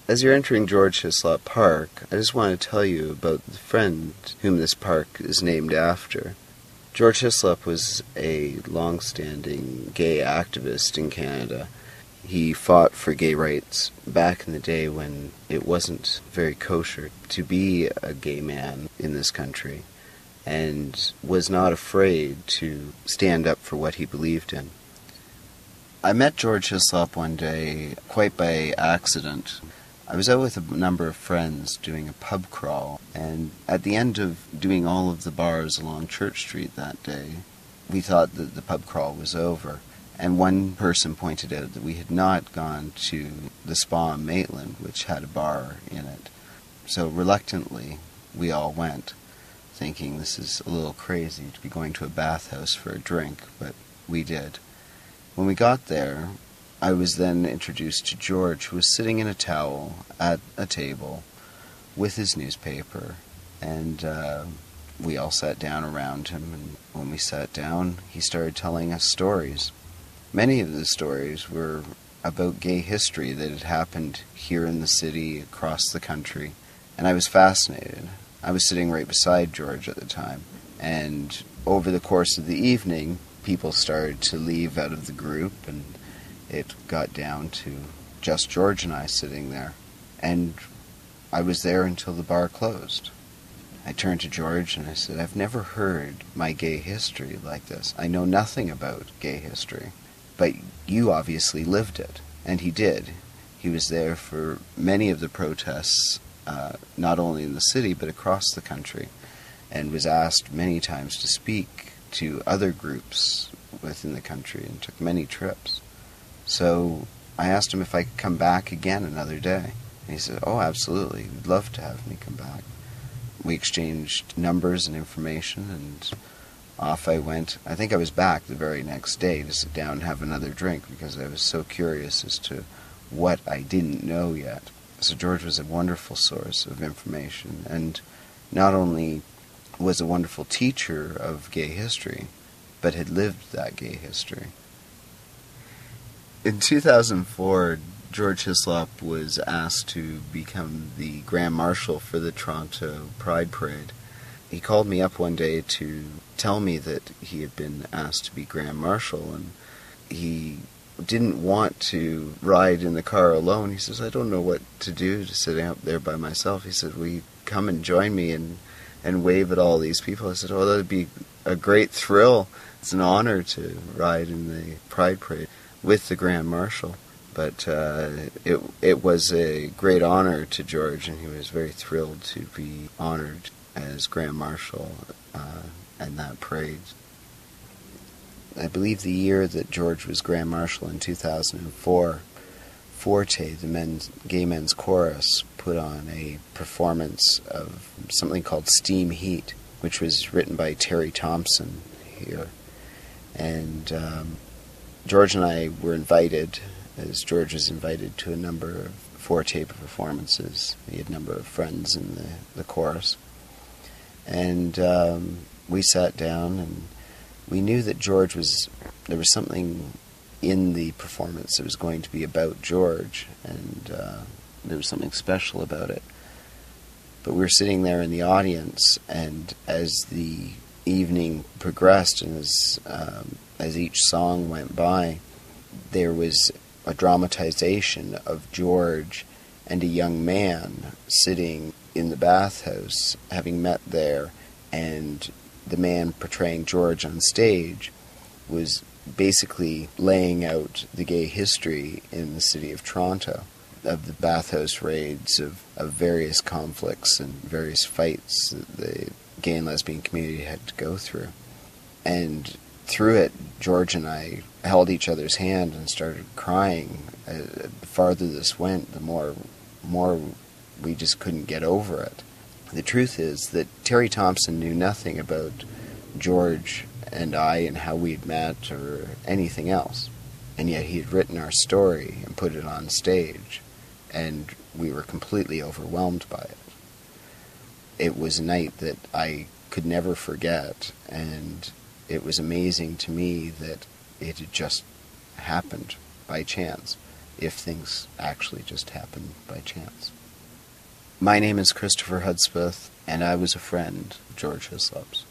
As you're entering George Hislop Park, I just want to tell you about the friend whom this park is named after. George Hislop was a long-standing gay activist in Canada. He fought for gay rights back in the day when it wasn't very kosher to be a gay man in this country, and was not afraid to stand up for what he believed in. I met George Hislop one day quite by accident. I was out with a number of friends doing a pub crawl, and at the end of doing all of the bars along Church Street that day, we thought that the pub crawl was over. And one person pointed out that we had not gone to the spa in Maitland, which had a bar in it. So reluctantly, we all went, thinking this is a little crazy to be going to a bathhouse for a drink, but we did. When we got there, I was then introduced to George, who was sitting in a towel at a table with his newspaper, and we all sat down around him, and when we sat down, he started telling us stories. Many of the stories were about gay history that had happened here in the city, across the country, and I was fascinated. I was sitting right beside George at the time, and over the course of the evening, people started to leave out of the group, and it got down to just George and I sitting there, and I was there until the bar closed. I turned to George and I said, "I've never heard my gay history like this. I know nothing about gay history, but you obviously lived it." And he did. He was there for many of the protests, not only in the city but across the country, and was asked many times to speak to other groups within the country and took many trips. So I asked him if I could come back again another day. And he said, "Oh, absolutely. He'd love to have me come back." We exchanged numbers and information, and off I went. I think I was back the very next day to sit down and have another drink because I was so curious as to what I didn't know yet. So George was a wonderful source of information, and not only was a wonderful teacher of gay history, but had lived that gay history. In 2004, George Hislop was asked to become the Grand Marshal for the Toronto Pride Parade. He called me up one day to tell me that he had been asked to be Grand Marshal, and he didn't want to ride in the car alone. He says, "I don't know what to do to sit out there by myself." He said, "Will you come and join me and wave at all these people?" I said, "Oh, that would be a great thrill. It's an honor to ride in the Pride Parade with the Grand Marshal." But it was a great honor to George, and he was very thrilled to be honored as Grand Marshal and that parade. I believe the year that George was Grand Marshal in 2004, Forte, the gay men's chorus, put on a performance of something called Steam Heat, which was written by Terry Thompson here. And George and I were invited, as George was invited to a number of Forte performances. He had a number of friends in the chorus. And we sat down, and we knew that there was something in the performance that was going to be about George, and there was something special about it. But we were sitting there in the audience, and as the evening progressed and as each song went by, there was a dramatization of George and a young man sitting in the bathhouse, having met there, and the man portraying George on stage was basically laying out the gay history in the city of Toronto, of the bathhouse raids, of various conflicts and various fights that the gay and lesbian community had to go through. And through it, George and I held each other's hand and started crying. The farther this went, the more we just couldn't get over it. The truth is that Terry Thompson knew nothing about George and I and how we'd met or anything else. And yet he had written our story and put it on stage, and we were completely overwhelmed by it. It was a night that I could never forget, and it was amazing to me that it had just happened by chance. if things actually just happen by chance. My name is Christopher Hudspeth, and I was a friend of George Hislop's.